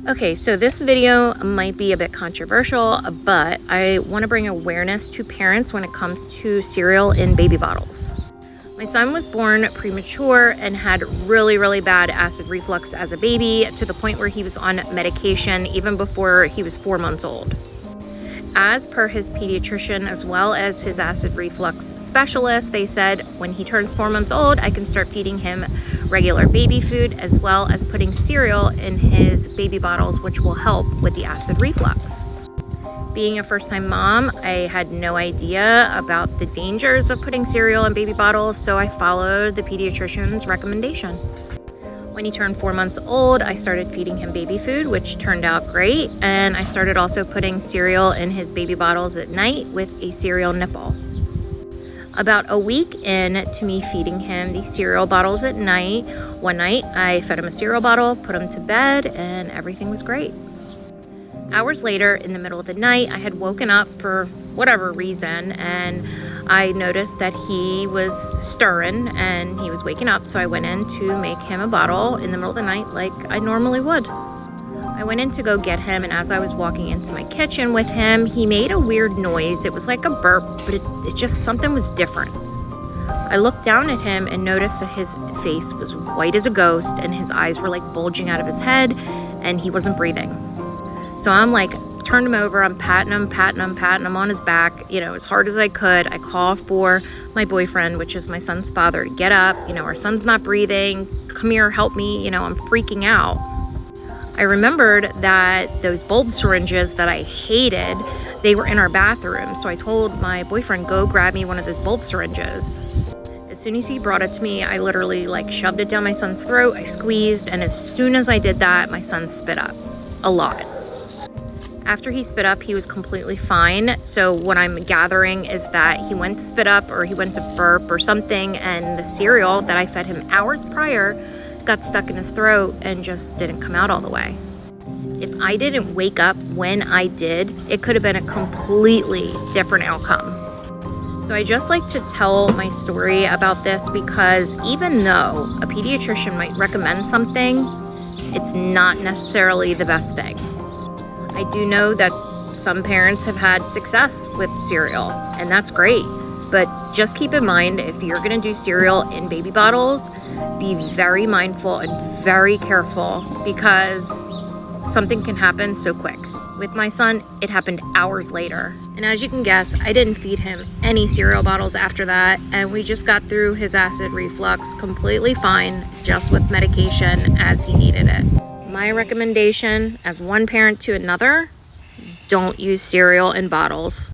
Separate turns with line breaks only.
Okay, so this video might be a bit controversial, but I want to bring awareness to parents when it comes to cereal in baby bottles. My son was born premature and had really bad acid reflux as a baby, to the point where he was on medication even before he was 4 months old. As per his pediatrician, as well as his acid reflux specialist, they said when he turns 4 months old, I can start feeding him regular baby food, as well as putting cereal in his baby bottles, which will help with the acid reflux. Being a first-time mom, I had no idea about the dangers of putting cereal in baby bottles, so I followed the pediatrician's recommendation. When he turned 4 months old, I started feeding him baby food, which turned out great, and I started also putting cereal in his baby bottles at night with a cereal nipple. About a week in to me feeding him these cereal bottles at night, one night I fed him a cereal bottle, put him to bed, and everything was great. Hours later, in the middle of the night, I had woken up for whatever reason, and I noticed that he was stirring and he was waking up, so I went in to make him a bottle in the middle of the night like I normally would. I went in to go get him, and as I was walking into my kitchen with him, he made a weird noise. It was like a burp, but it just, something was different. I looked down at him and noticed that his face was white as a ghost and his eyes were like bulging out of his head, and he wasn't breathing. So I'm like, turned him over, I'm patting him on his back, as hard as I could. I call for my boyfriend, which is my son's father, to get up. Our son's not breathing. Come here, help me. I'm freaking out. I remembered that those bulb syringes that I hated, they were in our bathroom. So I told my boyfriend, go grab me one of those bulb syringes. As soon as he brought it to me, I literally shoved it down my son's throat. I squeezed, and as soon as I did that, my son spit up a lot. After he spit up, he was completely fine. So what I'm gathering is that he went to spit up, or he went to burp or something, and the cereal that I fed him hours prior got stuck in his throat and just didn't come out all the way. If I didn't wake up when I did, it could have been a completely different outcome. So I just like to tell my story about this because even though a pediatrician might recommend something, it's not necessarily the best thing. I do know that some parents have had success with cereal, and that's great. But just keep in mind, if you're gonna do cereal in baby bottles, be very mindful and very careful because something can happen so quick. With my son, it happened hours later. And as you can guess, I didn't feed him any cereal bottles after that, and we just got through his acid reflux completely fine, just with medication as he needed it. My recommendation as one parent to another, don't use cereal in bottles.